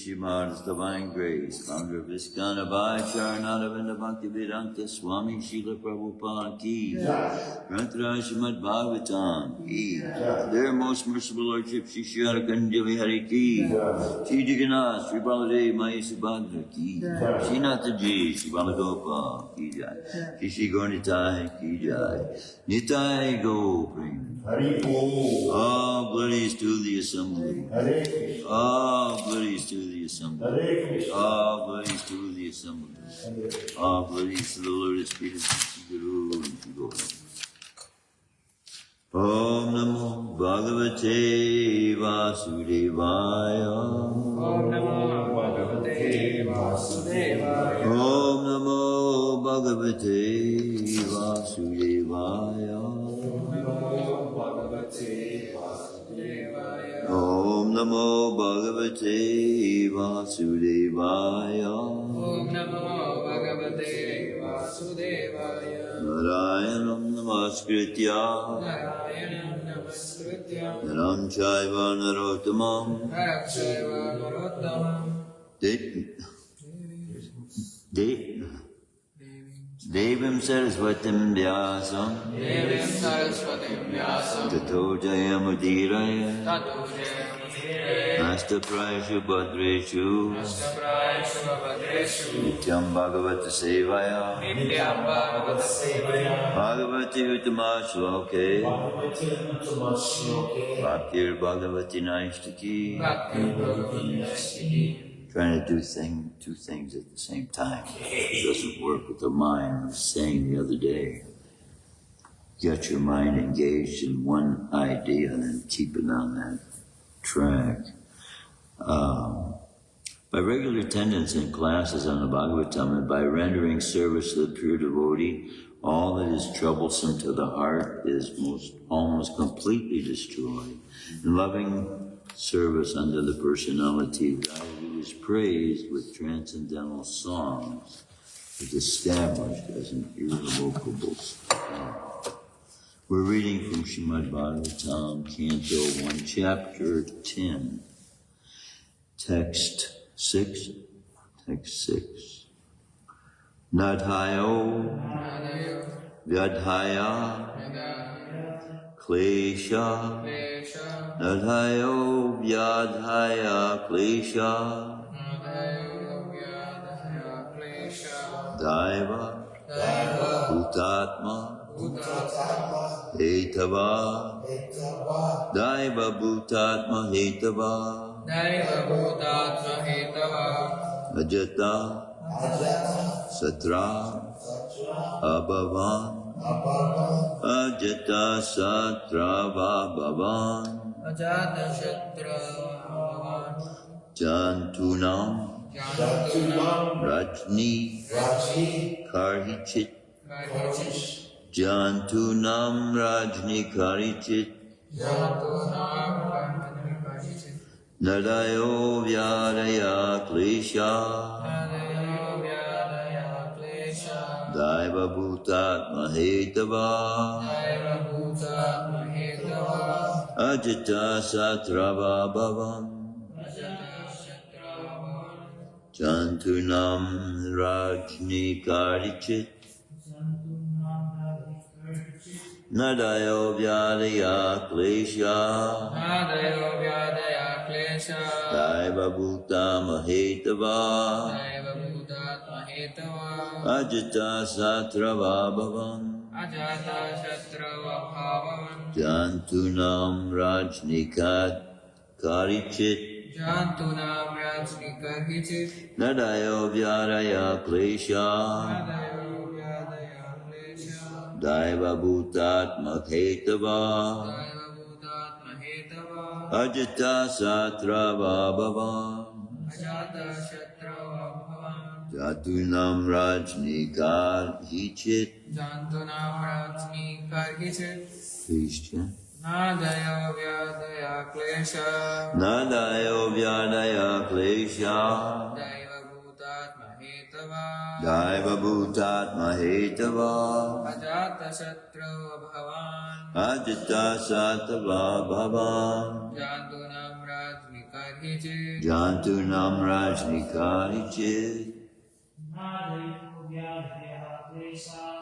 Shrimad's Divine Grace, founder of Iskana Bhai Charanadavinda Bhakti Vedanta Swami Srila Prabhupada ki, Granthara Shrimadbhagavatam ki, their most merciful Lordship Shri Shri Hari ki, Shri Jagannath Shri Baladev Maya Subhadra ki, Shri Nathaji Shri Balagopal ki jai, Shri Shri Gaurnitai ki jai, Nitai Go Prem. All glories to the assembly. All glories to the assembly. All glories to the assembly. All glories to the Lord Spirit of Guru. Om Namo Bhagavate Vasudevaya. Om Namo Bhagavate Vasudevaya. Om Namo Bhagavate Vasudevaya. Om Namo Bhagavate Vasudevaya. Om Namo Bhagavate Vasudevaya. Narayanam Namaskritya. Narayanam Namaskritya. Naram Chaiva Narottamam. Naram Chaiva Narottamam. Devim Saraswatim Vyasam. Devim Saraswatim Vyasam. Tato Jayamudiraya. Tato Jayamudiraya. Astaprayashu Bhadreshu. Astaprayashu Bhadreshu. Nityam Bhagavata Sevaya. Nityam Bhagavata Sevaya. Bhagavati Uttama Shloke. Bhagavati Uttama Shloke. Bhaktir Bhagavati Naishtaki. Bhaktir Bhagavati Naishtaki. trying to do two things at the same time. It doesn't work with the mind. I was saying the other day, get your mind engaged in one idea and then keep it on that track. By regular attendance in classes on the Bhagavatam and by rendering service to the pure devotee, all that is troublesome to the heart is almost completely destroyed. In loving service under the personality, God who is praised with transcendental songs is established as an irrevocable star. We're reading from Shrimadbhagavatam, Canto 1, Chapter 10, Text 6. Nadhayo Vyadhaya Klesha Nadhayo Vyadhaya Klesha Daiva Bhutatma Hetava Daiva Bhutatma Hetava Ajata Satra Abhavan Ajata Satra Abhavan Jantunam Rajni Karhichit Jantunam Rajni Karhichit Nadayo Vyadaya Klesha Daiva Bhutatma Hetava Ajita Satrava Bhavan Jantunam Rajni Karichit Nadayo Vyadaya Klesha Daiva Bhutatma Hetava Ajita Satrava Bhavan Jantunam Rajnikat Karichit Nadayo Vyadaya Klesha Daiva Bhutatma Hetava Ajita Satrava Bhavan Jantunam Rajnikar Hichit. Please chant. Nadayo Vyadaya Klesha Nadayo Vyadaya Klesha Daiva Bhutatma Hetava Ajata Shatra Bhavan Ajita Sattva Bhavan Jantunam Rajnikar Jantunam Rajnikarichit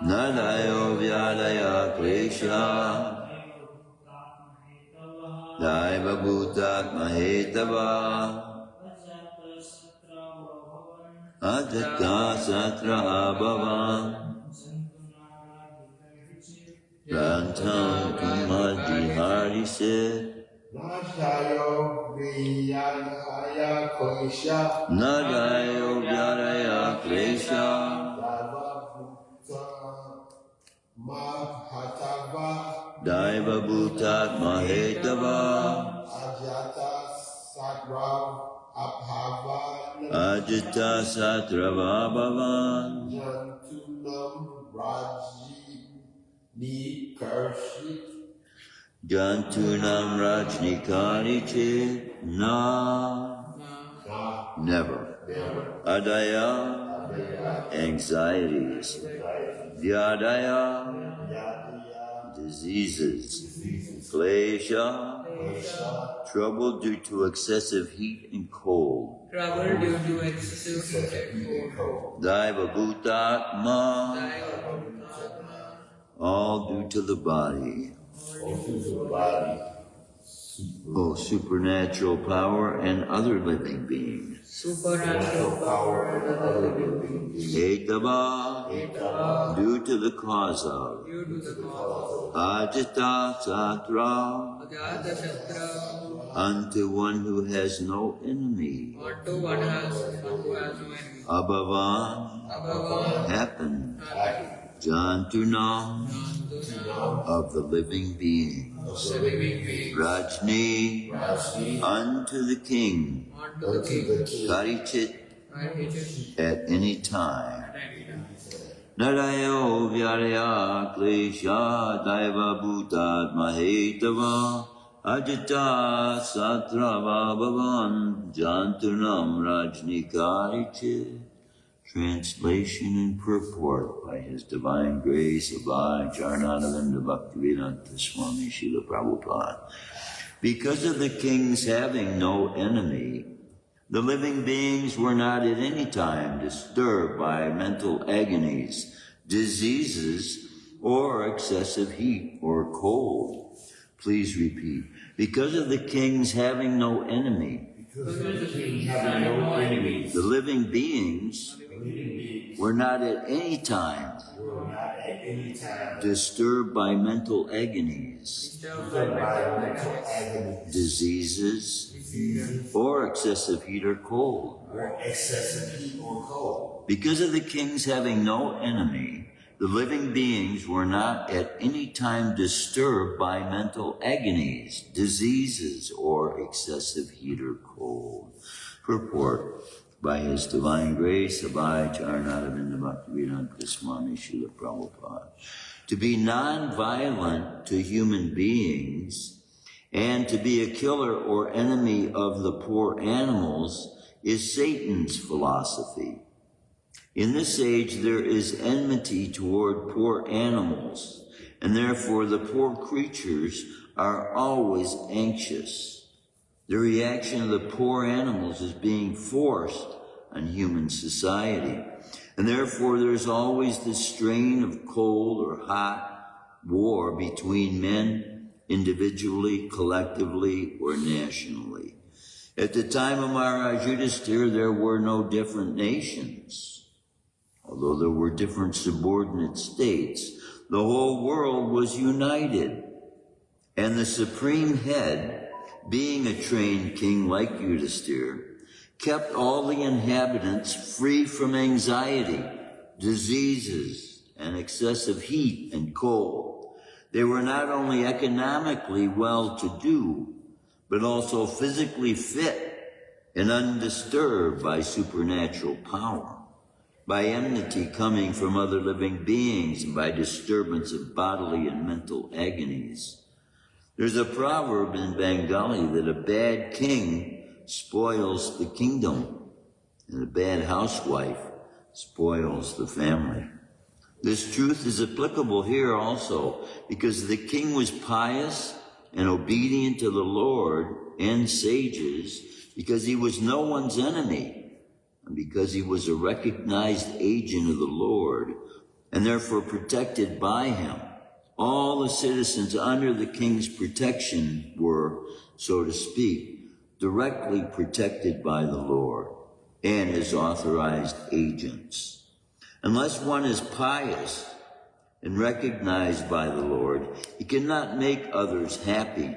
Nadayo Vyadaya Klesha Daiva Bhutatma Hetava Ajata Satra Bhavan Rantam Kumadhi Hari said Nadayo Vyadaya Klesha Nadayo Vyadaya Klesha Daiva Bhutatma Hetava Ajata Satra Abhavan Ajita Satrava Bhavan Jantunam Rajni Karshit Jantunam Rajnikarichit Never. Adaya Anxieties. Vyadaya diseases. Klesha trouble due to excessive heat and cold. Trouble due to excessive heat and cold. Daiva Bhutatma all due to the body. O supernatural power and other living beings. supernatural power of the living beings, Etava, due to the cause of, due to the cause Ajita Satra, of Ajatasatra, unto one who has no enemy, unto one who has no enemy, Abhavan, happen, Jantunam, of the living being, Rajni, unto the king, Karichit, at any time. Narayo Vyaraya Klesha Daiva Bhutad Mahetava Ajita Satrava Bhavan Jantunam Rajnikarichit. Translation and purport by His Divine Grace Abhay Charnadavinda Bhaktivedanta Swami Srila Prabhupada. Because of the kings having no enemy, the living beings were not at any time disturbed by mental agonies, diseases, or excessive heat or cold. Please repeat. Because of the kings having no enemy, the living beings were not at any time disturbed by mental agonies, diseases, or excessive heat or cold. Because of the kings having no enemy, the living beings were not at any time disturbed by mental agonies, diseases, or excessive heat or cold. Purport by His Divine Grace, Abhay Charnadavinda Bhaktivedanta Swami Srila Prabhupada. To be non-violent to human beings and to be a killer or enemy of the poor animals is Satan's philosophy. In this age, there is enmity toward poor animals, and therefore the poor creatures are always anxious. The reaction of the poor animals is being forced on human society, and therefore there's always this strain of cold or hot war between men, individually, collectively, or nationally. At the time of Maharaj Yudhisthira, there were no different nations. Although there were different subordinate states, the whole world was united. And the supreme head, being a trained king like Yudhisthira, kept all the inhabitants free from anxiety, diseases, and excessive heat and cold. They were not only economically well-to-do, but also physically fit and undisturbed by supernatural power, by enmity coming from other living beings, and by disturbance of bodily and mental agonies. There's a proverb in Bengali that a bad king spoils the kingdom, and a bad housewife spoils the family. This truth is applicable here also, because the king was pious and obedient to the Lord and sages, because he was no one's enemy, and because he was a recognized agent of the Lord, and therefore protected by him. All the citizens under the king's protection were, so to speak, directly protected by the Lord and his authorized agents. Unless one is pious and recognized by the Lord, he cannot make others happy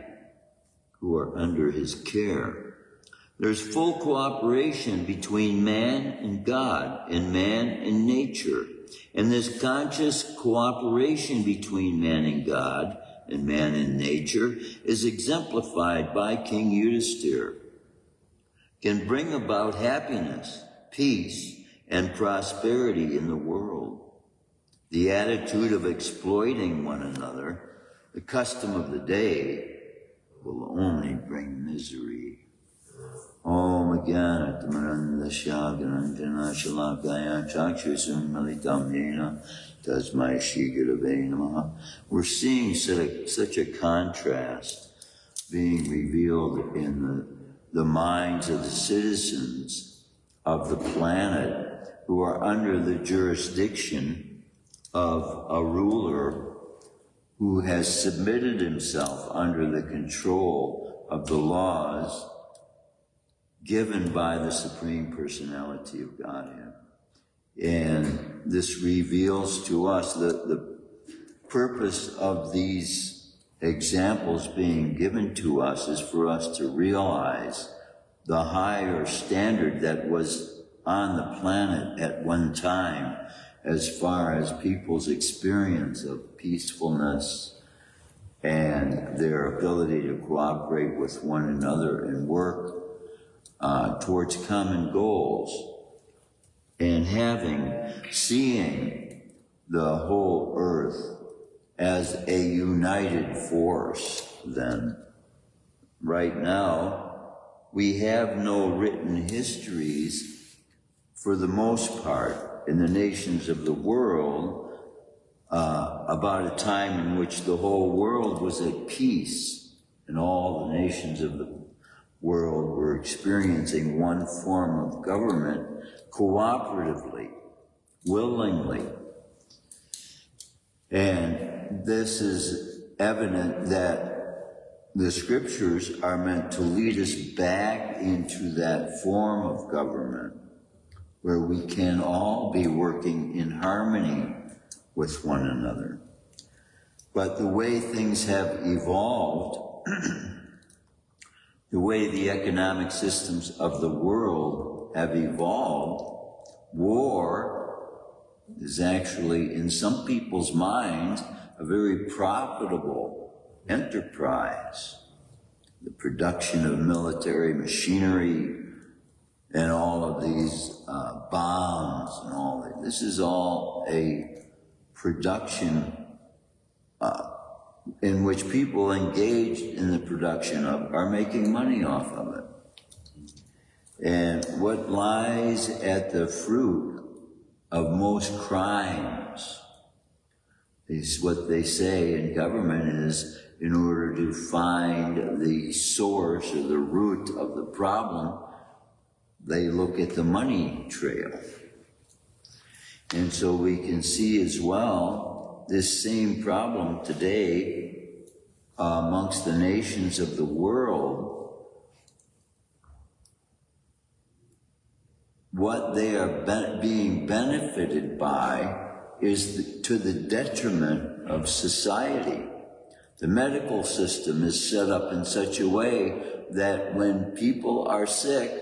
who are under his care. There's full cooperation between man and God, and man and nature. And this conscious cooperation between man and God and man and nature is exemplified by King Yudhisthira, can bring about happiness, peace, and prosperity in the world. The attitude of exploiting one another, the custom of the day, will only bring misery. Om Jnanatimarandasya Gyananjana Shalakaya Chakshusum Malitam Yena Tasmai Shri Gurave Namaha. We're seeing such a contrast being revealed in the minds of the citizens of the planet who are under the jurisdiction of a ruler who has submitted himself under the control of the laws given by the Supreme Personality of Godhead. And this reveals to us the purpose of these examples being given to us is for us to realize the higher standard that was on the planet at one time as far as people's experience of peacefulness and their ability to cooperate with one another and work towards common goals, and seeing the whole earth as a united force. Then, right now, we have no written histories, for the most part, in the nations of the world, about a time in which the whole world was at peace, and all the nations of the world were experiencing one form of government cooperatively, willingly. And this is evident that the scriptures are meant to lead us back into that form of government where we can all be working in harmony with one another. But the way things have evolved, the way the economic systems of the world have evolved, war is actually, in some people's minds, a very profitable enterprise. The production of military machinery and all of these bombs and all that. This is all a production in which people engaged in the production of are making money off of it. And what lies at the fruit of most crimes is what they say in government is, in order to find the source or the root of the problem, they look at the money trail. And so we can see as well this same problem today amongst the nations of the world. What they are being benefited by is to the detriment of society. The medical system is set up in such a way that when people are sick,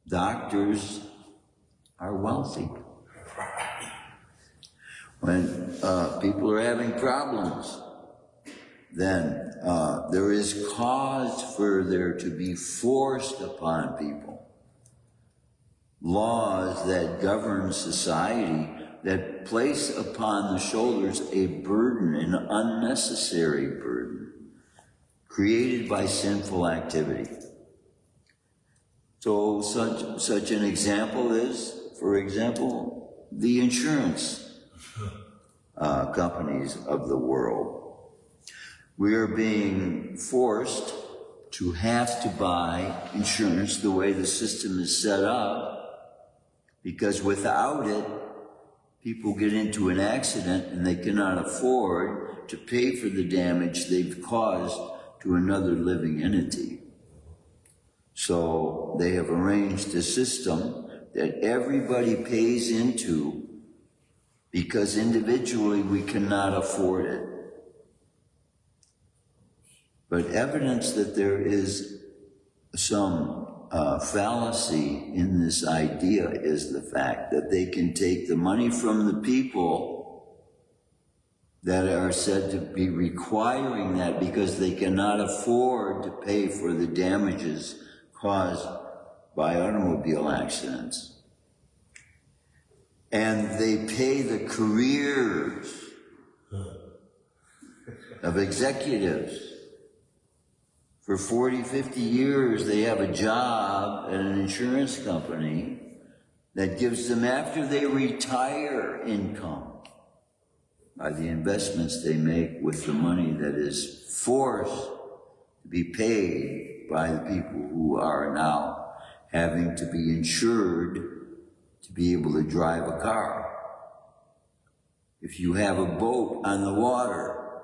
doctors are wealthy. When people are having problems, then there is cause for there to be forced upon people laws that govern society that place upon the shoulders a burden, an unnecessary burden, created by sinful activity. So such an example is, for example, the insurance companies of the world. We are being forced to have to buy insurance the way the system is set up, because without it, people get into an accident and they cannot afford to pay for the damage they've caused to another living entity. So they have arranged a system that everybody pays into because individually we cannot afford it. But evidence that there is some fallacy in this idea is the fact that they can take the money from the people that are said to be requiring that because they cannot afford to pay for the damages caused by automobile accidents. And they pay the careers of executives. For 40, 50 years, they have a job at an insurance company that gives them, after they retire, income by the investments they make with the money that is forced to be paid by the people who are now having to be insured to be able to drive a car. If you have a boat on the water,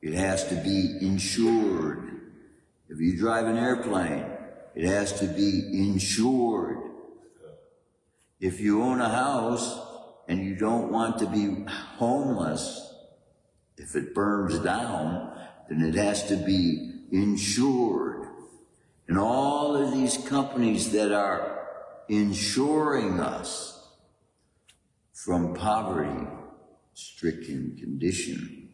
it has to be insured. If you drive an airplane, It has to be insured. If you own a house and you don't want to be homeless, if it burns down, then it has to be insured. And all of these companies that are insuring us from poverty-stricken condition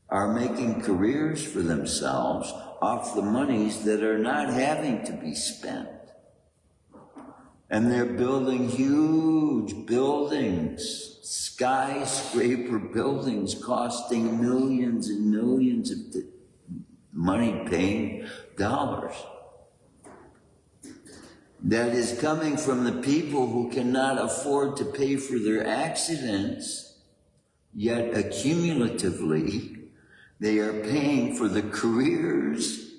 are making careers for themselves off the monies that are not having to be spent. And they're building huge buildings, skyscraper buildings costing millions and millions of money-paying dollars. That is coming from the people who cannot afford to pay for their accidents, yet accumulatively they are paying for the careers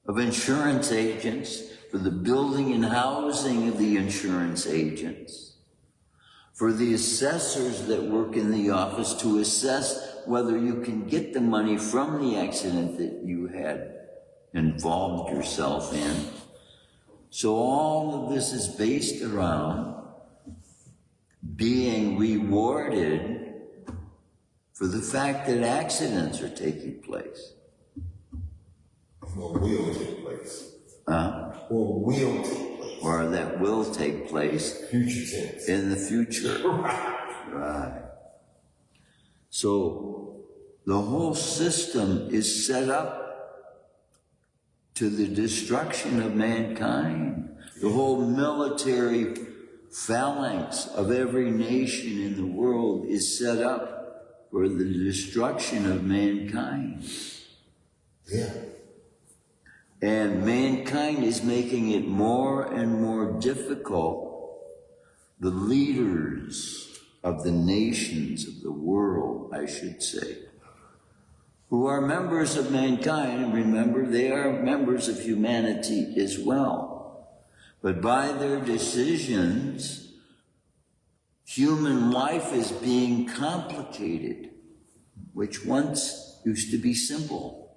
of insurance agents, for the building and housing of the insurance agents, for the assessors that work in the office to assess whether you can get the money from the accident that you had involved yourself in. So all of this is based around being rewarded for the fact that accidents are taking place. Or will take place. Or will take place. Or that will take place. Future tense. In the future. Right. So the whole system is set up to the destruction of mankind. The whole military phalanx of every nation in the world is set up for the destruction of mankind. Yeah. And mankind is making it more and more difficult. The leaders of the nations of the world, I should say, who are members of mankind, and remember, they are members of humanity as well. But by their decisions, human life is being complicated, which once used to be simple.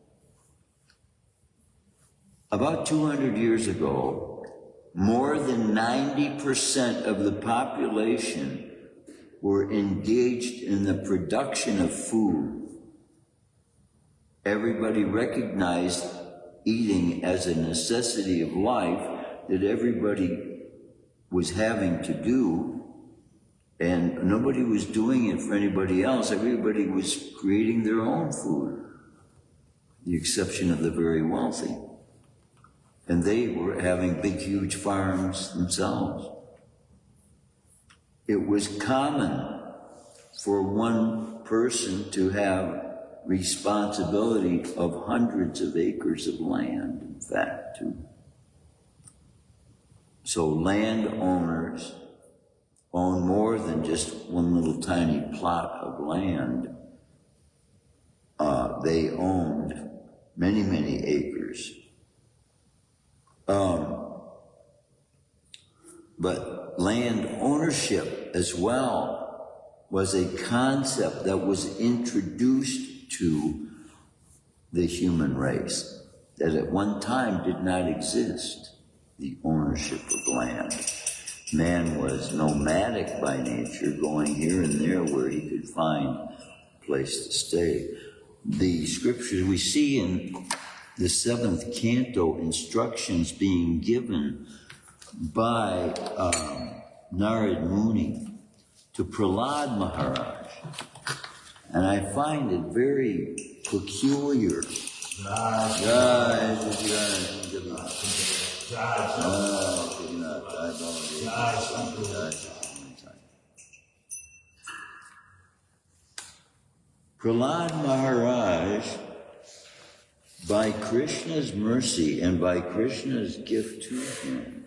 About 200 years ago, more than 90% of the population were engaged in the production of food. Everybody recognized eating as a necessity of life that everybody was having to do, and nobody was doing it for anybody else. Everybody was creating their own food, with the exception of the very wealthy. And they were having big, huge farms themselves. It was common for one person to have responsibility of hundreds of acres of land, in fact, too. So landowners own more than just one little tiny plot of land. They owned many, many acres. But land ownership as well was a concept that was introduced to the human race that at one time did not exist, the ownership of land. Man was nomadic by nature, going here and there where he could find a place to stay. The scriptures we see in the 7th canto, instructions being given by Narad Muni to Prahlad Maharaj. And I find it very peculiar. Prahlad Maharaj, by Krishna's mercy and by Krishna's gift to him,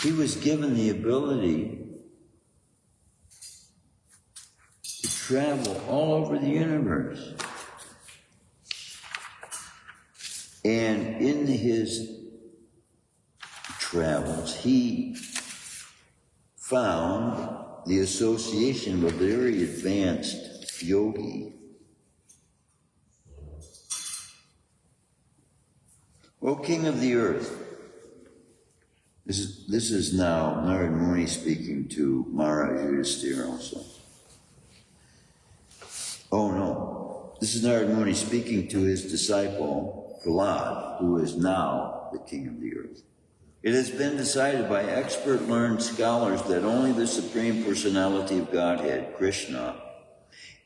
he was given the ability to travel all over the universe. And in his travels, he found the association of a very advanced yogi O King of the earth. This is now Narad Muni speaking to Maharaj Yudhisthira also. Oh no, this is Narad Muni speaking to his disciple Prahlad, who is now the King of the earth. It has been decided by expert learned scholars that only the Supreme Personality of Godhead, Krishna,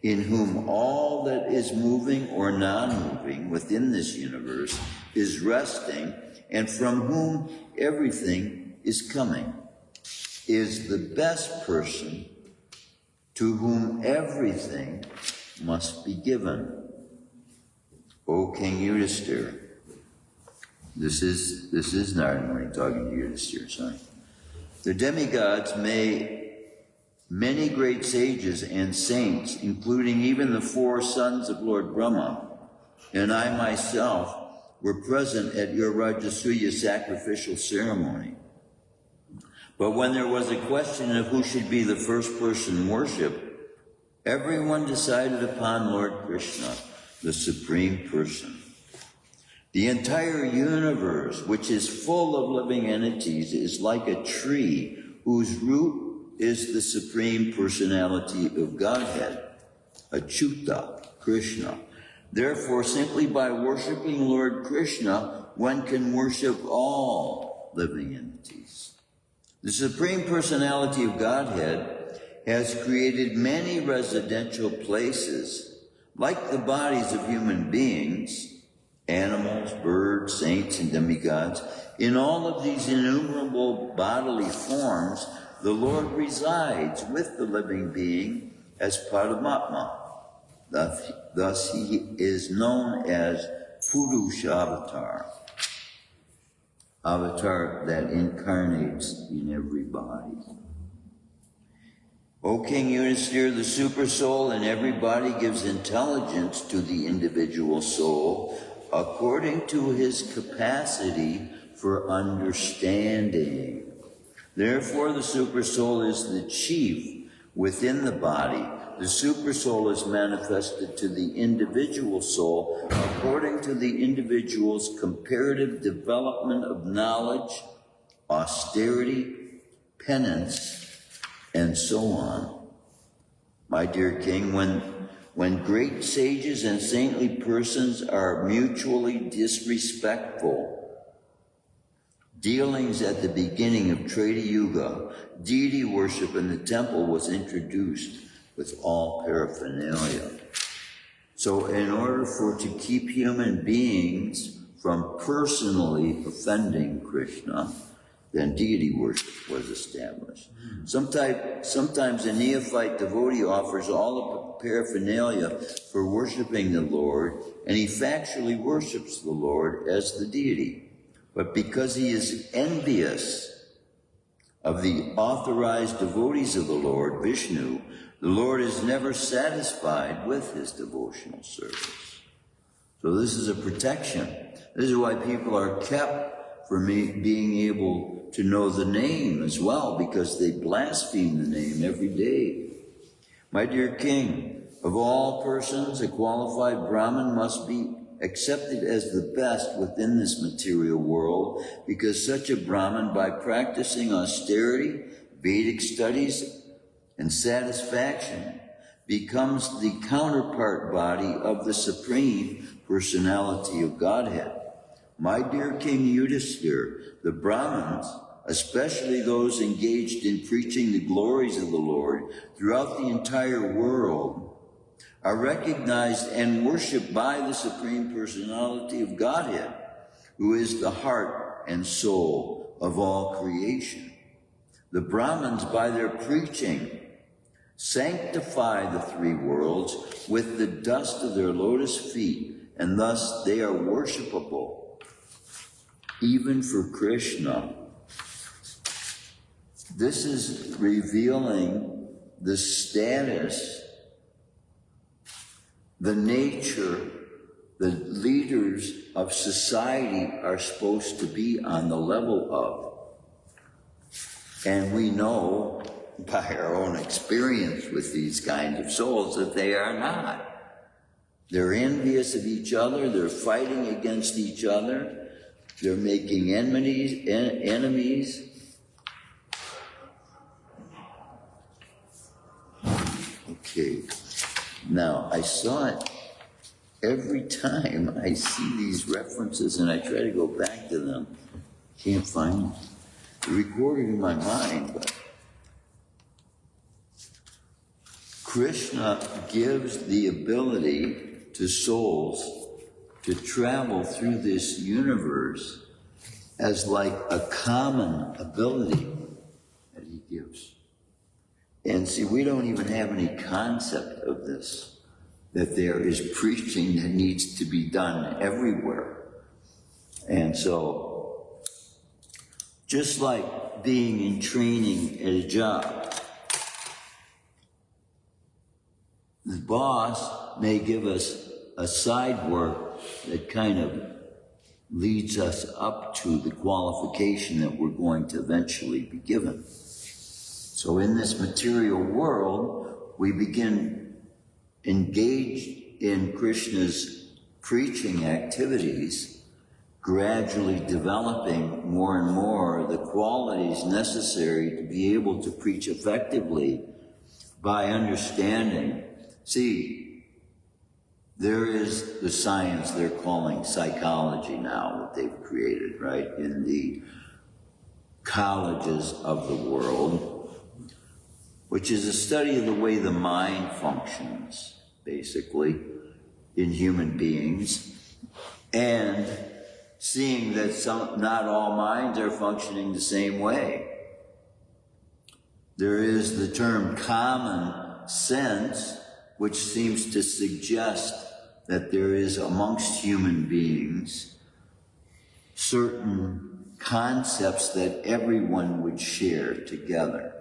in whom all that is moving or non-moving within this universe is resting, and from whom everything is coming, is the best person to whom everything must be given. O King Yudhisthira. This is Narad Muni talking to Yudhisthira, sorry. The demigods many great sages and saints, including even the 4 sons of Lord Brahma, and I myself were present at your Rajasuya sacrificial ceremony. But when there was a question of who should be the first person worshipped, everyone decided upon Lord Krishna, the Supreme Person. The entire universe, which is full of living entities, is like a tree whose root is the Supreme Personality of Godhead, Achyuta, Krishna. Therefore, simply by worshiping Lord Krishna, one can worship all living entities. The Supreme Personality of Godhead has created many residential places, like the bodies of human beings, animals, birds, saints, and demigods. In all of these innumerable bodily forms, the Lord resides with the living being as Paramatma. Thus he is known as Purusha Avatar, avatar that incarnates in every body. O King Yudhisthira, the super soul in every body gives intelligence to the individual soul according to his capacity for understanding. Therefore, the super soul is the chief within the body. The super soul is manifested to the individual soul according to the individual's comparative development of knowledge, austerity, penance, and so on. My dear King, when great sages and saintly persons are mutually disrespectful, dealings at the beginning of Treta Yuga, deity worship in the temple was introduced with all paraphernalia. So in order to keep human beings from personally offending Krishna, then deity worship was established. Sometimes a neophyte devotee offers all of the paraphernalia for worshiping the Lord, and he factually worships the Lord as the deity. But because he is envious of the authorized devotees of the Lord, Vishnu, the Lord is never satisfied with his devotional service. So this is a protection. This is why people are kept from being able to know the name as well, because they blaspheme the name every day. My dear King, of all persons, a qualified Brahmin must be accepted as the best within this material world, because such a Brahmin, by practicing austerity, Vedic studies, and satisfaction, becomes the counterpart body of the Supreme Personality of Godhead. My dear King Yudhisthira, the Brahmins, especially those engaged in preaching the glories of the Lord throughout the entire world, are recognized and worshipped by the Supreme Personality of Godhead, who is the heart and soul of all creation. The Brahmins, by their preaching, sanctify the 3 worlds with the dust of their lotus feet, and thus they are worshipable, even for Krishna. This is revealing the status, the nature, the leaders of society are supposed to be on the level of. And we know by our own experience with these kinds of souls that they are not. They're envious of each other, they're fighting against each other, They're making enemies. Okay. Now, I saw it every time I see these references and I try to go back to them. Can't find it. They're recorded in my mind, but Krishna gives the ability to souls to travel through this universe as like a common ability that he gives. And see, we don't even have any concept of this, that there is preaching that needs to be done everywhere. And so, just like being in training at a job, the boss may give us a side work that kind of leads us up to the qualification that we're going to eventually be given. So in this material world, we begin engaged in Krishna's preaching activities, gradually developing more and more the qualities necessary to be able to preach effectively by understanding. See, there is the science they're calling psychology now, that they've created, right, in the colleges of the world, which is a study of the way the mind functions, basically, in human beings, and seeing that not all minds are functioning the same way. There is the term common sense, which seems to suggest that there is amongst human beings certain concepts that everyone would share together.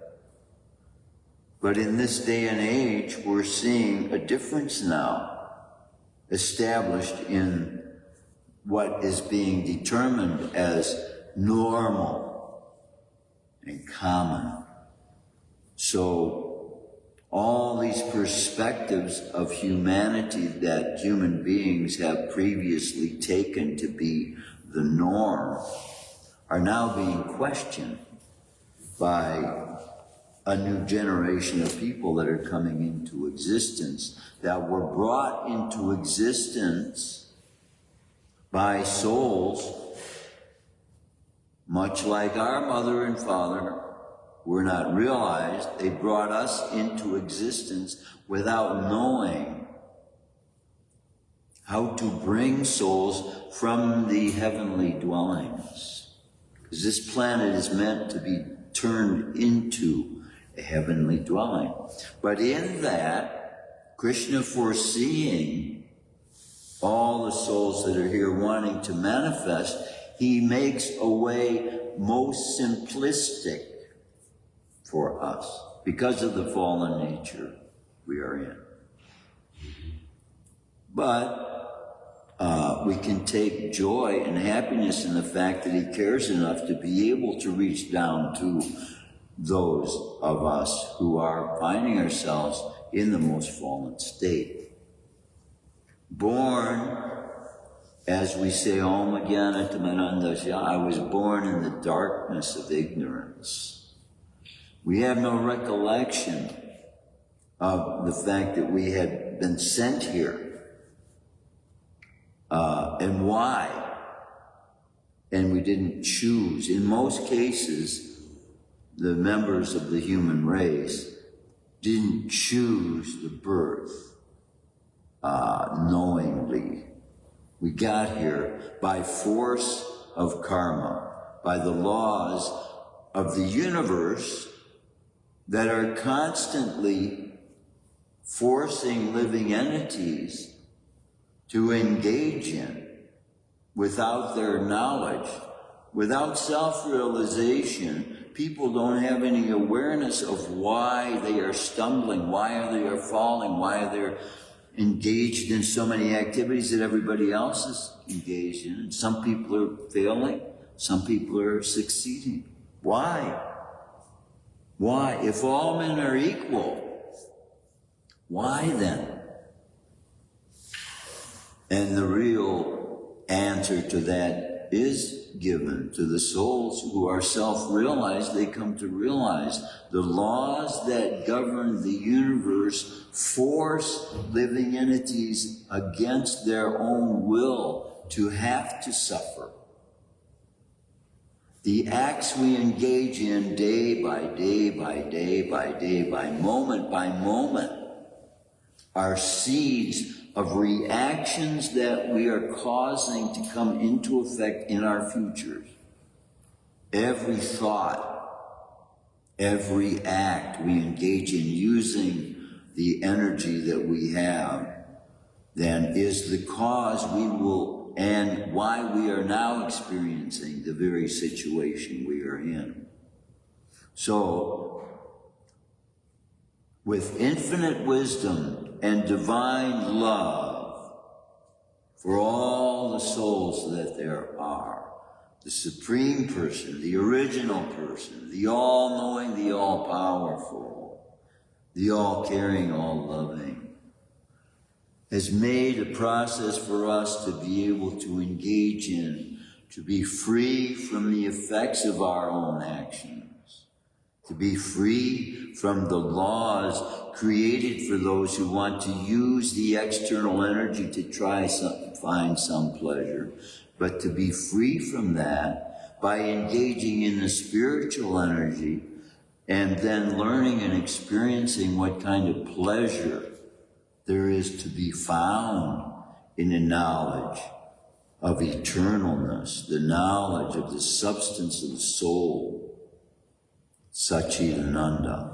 But in this day and age, we're seeing a difference now established in what is being determined as normal and common. So all these perspectives of humanity that human beings have previously taken to be the norm are now being questioned by a new generation of people that are coming into existence, that were brought into existence by souls, much like our mother and father were not realized. They brought us into existence without knowing how to bring souls from the heavenly dwellings. Because this planet is meant to be turned into a heavenly dwelling. But in that, Krishna, foreseeing all the souls that are here wanting to manifest, he makes a way most simplistic for us because of the fallen nature we are in. But we can take joy and happiness in the fact that he cares enough to be able to reach down to those of us who are finding ourselves in the most fallen state. Born, as we say, Om Jnana Tamarandasya, I was born in the darkness of ignorance. We have no recollection of the fact that we had been sent here and why. And we didn't choose. In most cases, the members of the human race didn't choose the birth knowingly. We got here by force of karma, by the laws of the universe that are constantly forcing living entities to engage in without their knowledge, without self-realization. People don't have any awareness of why they are stumbling, why they are falling, why they're engaged in so many activities that everybody else is engaged in. And some people are failing, some people are succeeding. Why? Why? If all men are equal, why then? And the real answer to that that is given to the souls who are self-realized. They come to realize the laws that govern the universe force living entities against their own will to have to suffer. The acts we engage in day by day by day by day by moment are seeds of reactions that we are causing to come into effect in our futures. Every thought, every act we engage in using the energy that we have, then is the cause we will, and why we are now experiencing the very situation we are in. So, with infinite wisdom and divine love for all the souls that there are, the Supreme Person, the original person, the all-knowing, the all-powerful, the all-caring, all-loving, has made a process for us to be able to engage in, to be free from the effects of our own actions, to be free from the laws created for those who want to use the external energy to try find some pleasure, but to be free from that by engaging in the spiritual energy and then learning and experiencing what kind of pleasure there is to be found in the knowledge of eternalness, the knowledge of the substance of the soul, Satchidananda.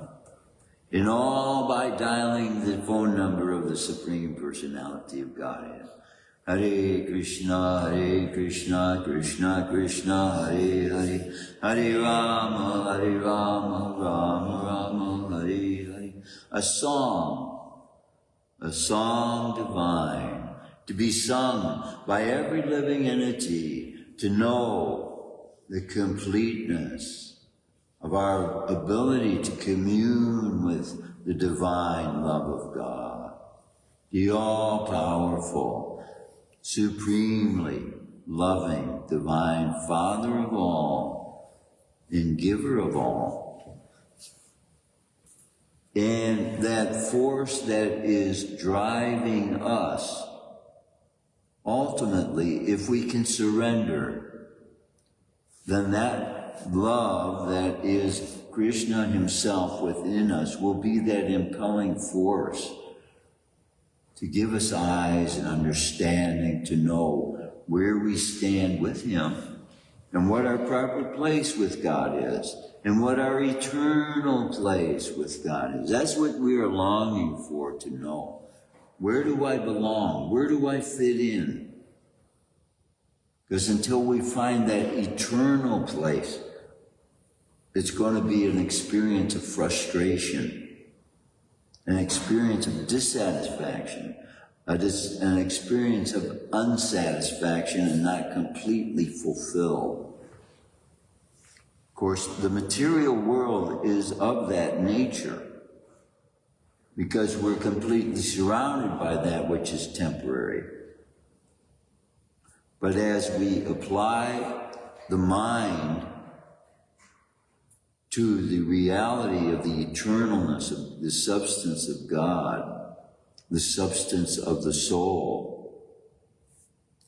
And all by dialing the phone number of the Supreme Personality of Godhead. Hare Krishna, Krishna Krishna, Hare Hare, Hare Rama, Rama Rama, Hare Hare. A song divine, to be sung by every living entity, to know the completeness of our ability to commune with the divine love of God, the all-powerful, supremely loving, divine Father of all and giver of all. And that force that is driving us, ultimately, if we can surrender, then that love that is Krishna himself within us will be that impelling force to give us eyes and understanding to know where we stand with him and what our proper place with God is and what our eternal place with God is. That's what we are longing for to know. Where do I belong? Where do I fit in? Because until we find that eternal place, it's going to be an experience of frustration, an experience of dissatisfaction, an experience of unsatisfaction and not completely fulfilled. Of course, the material world is of that nature because we're completely surrounded by that which is temporary. But as we apply the mind to the reality of the eternalness of the substance of God, the substance of the soul,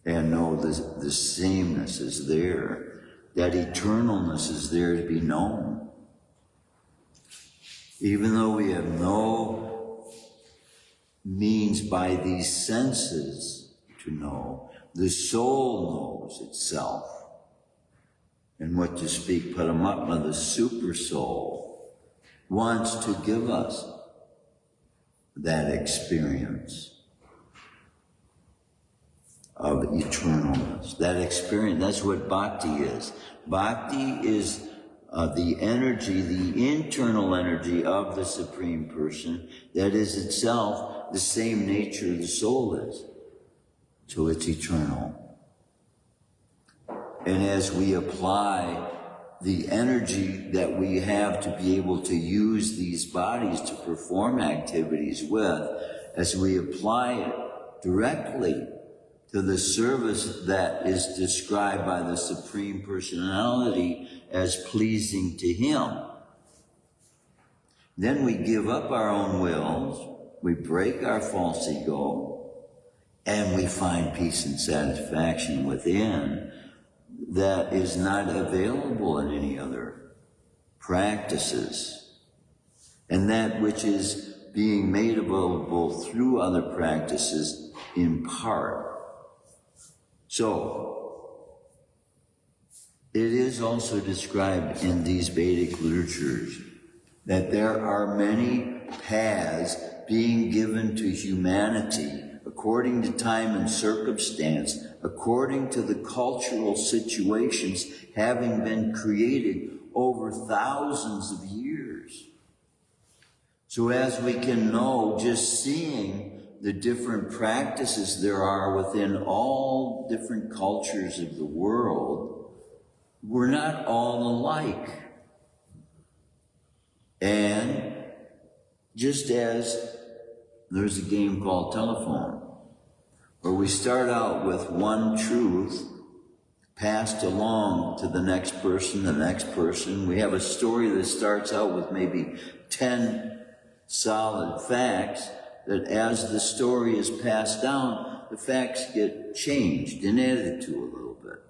and know the sameness is there, that eternalness is there to be known. Even though we have no means by these senses to know, the soul knows itself. And what to speak, Paramatma, the super soul, wants to give us that experience of eternalness. That experience, that's what bhakti is. Bhakti is the energy, the internal energy of the Supreme Person that is itself the same nature the soul is. So it's eternal. And as we apply the energy that we have to be able to use these bodies to perform activities with, as we apply it directly to to the service that is described by the Supreme Personality as pleasing to Him. Then we give up our own wills, we break our false ego, and we find peace and satisfaction within that is not available in any other practices. And that which is being made available through other practices in part. So, it is also described in these Vedic literatures that there are many paths being given to humanity according to time and circumstance, according to the cultural situations having been created over thousands of years. So as we can know, just seeing the different practices there are within all different cultures of the world, we're not all alike. And just as there's a game called telephone, where we start out with one truth passed along to the next person. We have a story that starts out with maybe 10 solid facts, that as the story is passed down, the facts get changed and added to a little bit.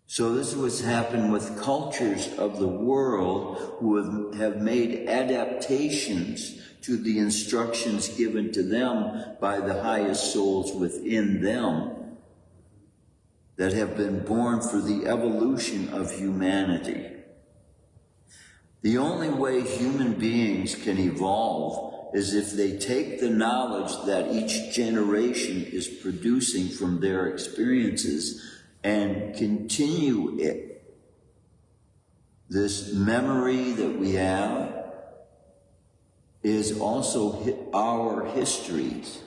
So this is what's happened with cultures of the world who have made adaptations to the instructions given to them by the highest souls within them that have been born for the evolution of humanity. The only way human beings can evolve is if they take the knowledge that each generation is producing from their experiences and continue it. This memory that we have is also our histories.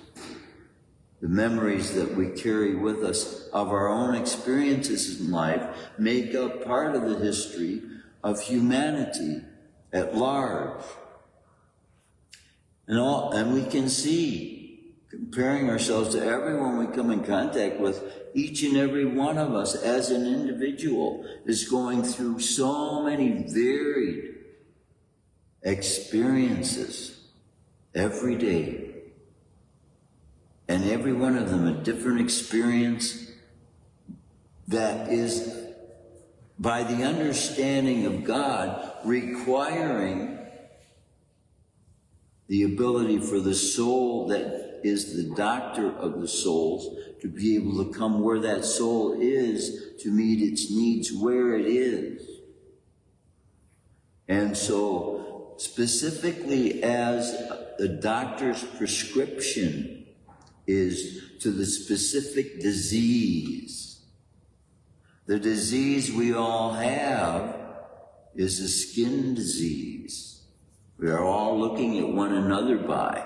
The memories that we carry with us of our own experiences in life make up part of the history of humanity at large. And we can see, comparing ourselves to everyone we come in contact with, each and every one of us as an individual is going through so many varied experiences every day. And every one of them a different experience that is, by the understanding of God, requiring the ability for the soul that is the doctor of the souls to be able to come where that soul is to meet its needs where it is. And so, specifically as the doctor's prescription is to the specific disease. The disease we all have is a skin disease. We are all looking at one another by.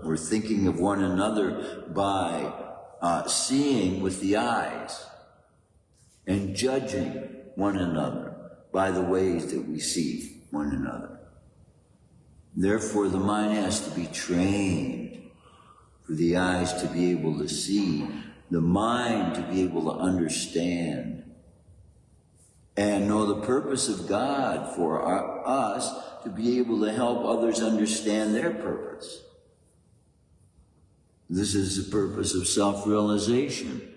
We're thinking of one another by seeing with the eyes and judging one another by the ways that we see one another. Therefore, the mind has to be trained for the eyes to be able to see, the mind to be able to understand, and know the purpose of God for us to be able to help others understand their purpose. This is the purpose of self-realization.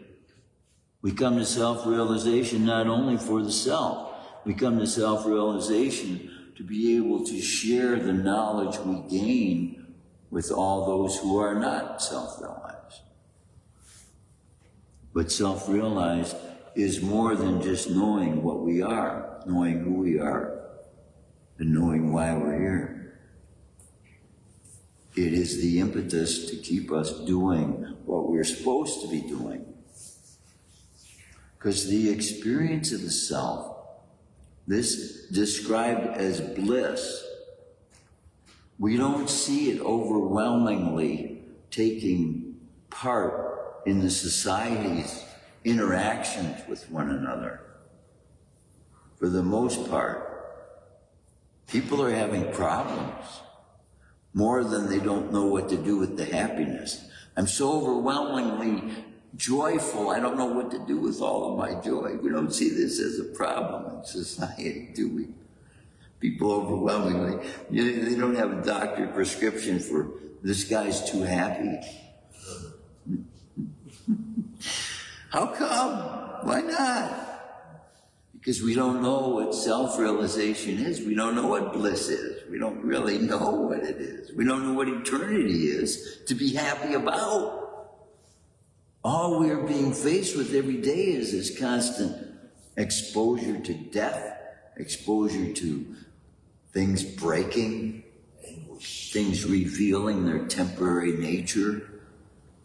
We come to self-realization not only for the self, we come to self-realization to be able to share the knowledge we gain with all those who are not self-realized. But self-realized is more than just knowing what we are, knowing who we are, and knowing why we're here. It is the impetus to keep us doing what we're supposed to be doing. Because the experience of the self, this described as bliss, we don't see it overwhelmingly taking part in the society's interactions with one another. For the most part, people are having problems more than they don't know what to do with the happiness. I'm so overwhelmingly joyful, I don't know what to do with all of my joy. We don't see this as a problem in society, do we? People overwhelmingly, they don't have a doctor prescription for this guy's too happy. How come? Why not? Because we don't know what self-realization is. We don't know what bliss is. We don't really know what it is. We don't know what eternity is to be happy about. All we're being faced with every day is this constant exposure to death, exposure to things breaking, things revealing their temporary nature.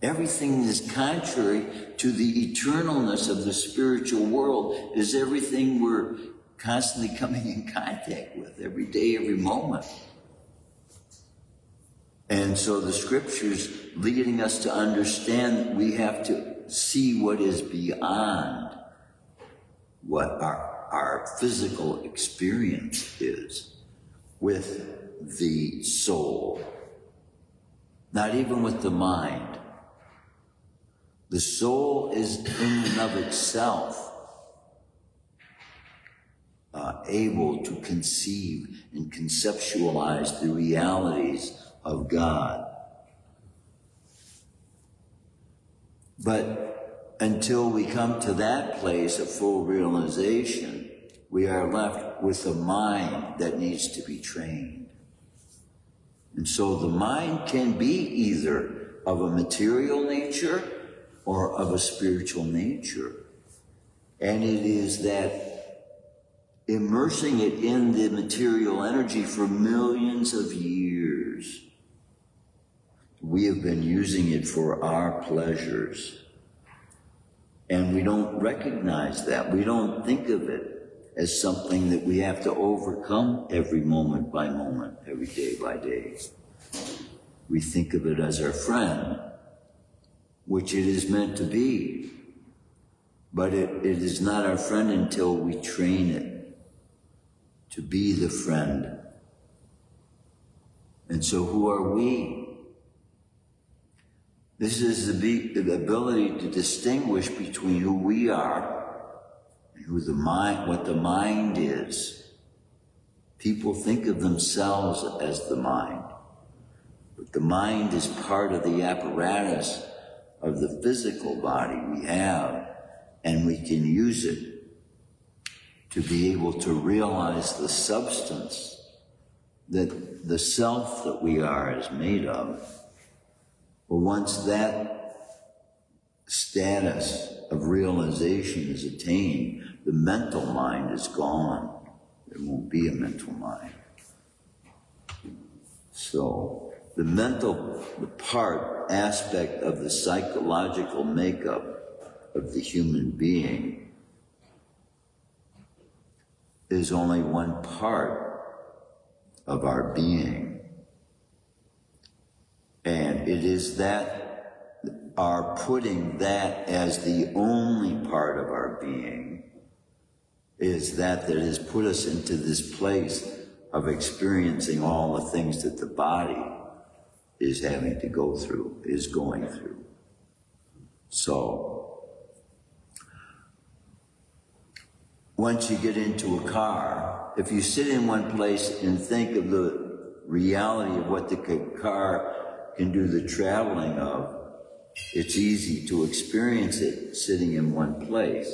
Everything is contrary to the eternalness of the spiritual world, is everything we're constantly coming in contact with every day, every moment. And so the scriptures leading us to understand that we have to see what is beyond what our physical experience is with the soul, not even with the mind. The soul is in and of itself able to conceive and conceptualize the realities of God. But until we come to that place of full realization, we are left with a mind that needs to be trained. And so the mind can be either of a material nature or of a spiritual nature. And it is that immersing it in the material energy for millions of years, we have been using it for our pleasures. And we don't recognize that. We don't think of it as something that we have to overcome every moment by moment, every day by day. We think of it as our friend, which it is meant to be. But it is not our friend until we train it to be the friend. And so who are we? This is the ability to distinguish between who we are and who the mind, what the mind is. People think of themselves as the mind, but the mind is part of the apparatus of the physical body we have, and we can use it to be able to realize the substance that the self that we are is made of. But once that status of realization is attained, the mental mind is gone. There won't be a mental mind. So the mental aspect of the psychological makeup of the human being is only one part of our being. And it is that our putting that as the only part of our being is that has put us into this place of experiencing all the things that the body is having to go through, is going through. So, once you get into a car, if you sit in one place and think of the reality of what the car can do the traveling of, it's easy to experience it sitting in one place.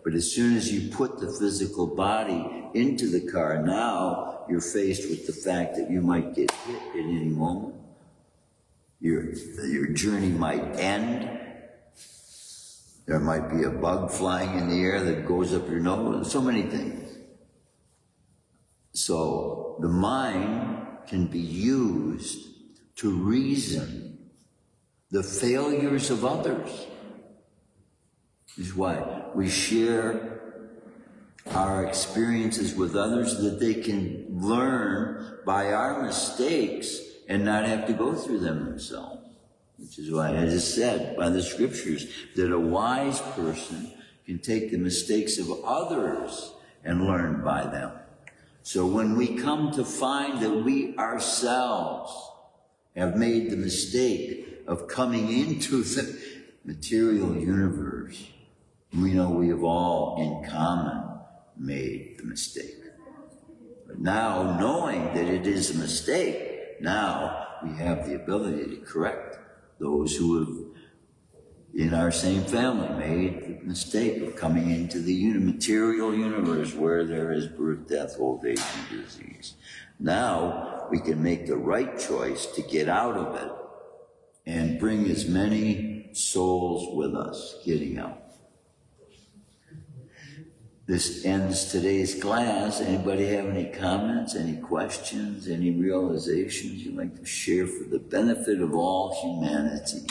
But as soon as you put the physical body into the car, now you're faced with the fact that you might get hit at any moment. Your journey might end. There might be a bug flying in the air that goes up your nose, so many things. So the mind can be used to reason the failures of others. This is why we share our experiences with others, that they can learn by our mistakes and not have to go through them themselves. Which is why it is said by the scriptures that a wise person can take the mistakes of others and learn by them. So when we come to find that we ourselves have made the mistake of coming into the material universe, we know we have all in common made the mistake. But now, knowing that it is a mistake, now we have the ability to correct those who have, in our same family, made the mistake of coming into the material universe where there is birth, death, old age, and disease. Now we can make the right choice to get out of it and bring as many souls with us getting out. This ends today's class. Anybody have any comments, any questions, any realizations you'd like to share for the benefit of all humanity,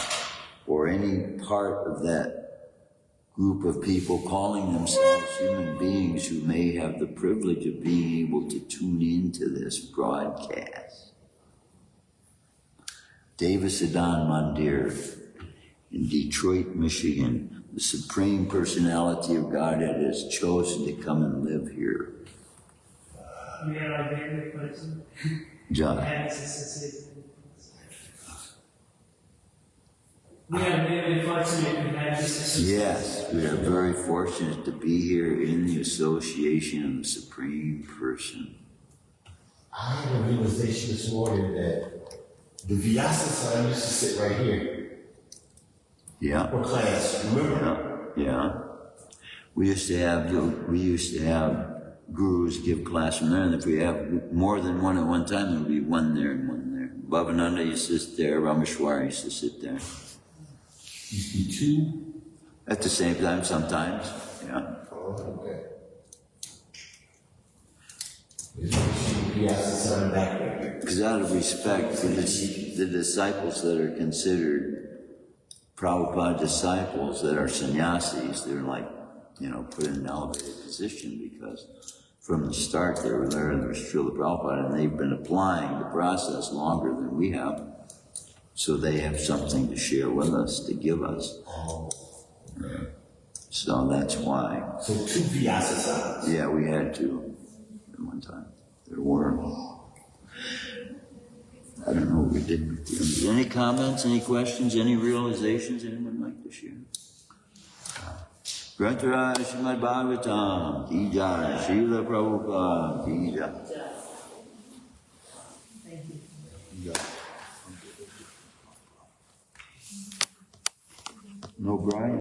or any part of that group of people calling themselves human beings who may have the privilege of being able to tune into this broadcast? Devasiddhan Mandir in Detroit, Michigan, the Supreme Personality of Godhead has chosen to come and live here. We are very fortunate. John. We are very fortunate to have this association. Yes, we are very fortunate to be here in the association of the Supreme Person. I had a realization this morning that the Vyasa-san used to sit right here Yeah. for class. Remember? Yeah. We used to have gurus give class from there, and if we have more than one at one time, there would be one there and one there. Bhavananda used to sit there, Rameshwar used to sit there. Used to be two. At the same time, sometimes, yeah. Oh, okay. Vyasa-san back there. Because out of respect for the disciples that are considered Prabhupada disciples, that are sannyasis, they're like, put in an elevated position, because from the start they were there, and there was Srila Prabhupada, and they've been applying the process longer than we have. So they have something to share with us, to give us. Oh. So that's why. So two Vyasa-sans. Yeah, we had to at one time. There were. I don't know what we did with them. Any comments, any questions, any realizations anyone would like to share? Grantaraj Shrimadbhagavatam, Ki Jai, Srila Prabhupada, Ki Jai. Thank you. No Brian?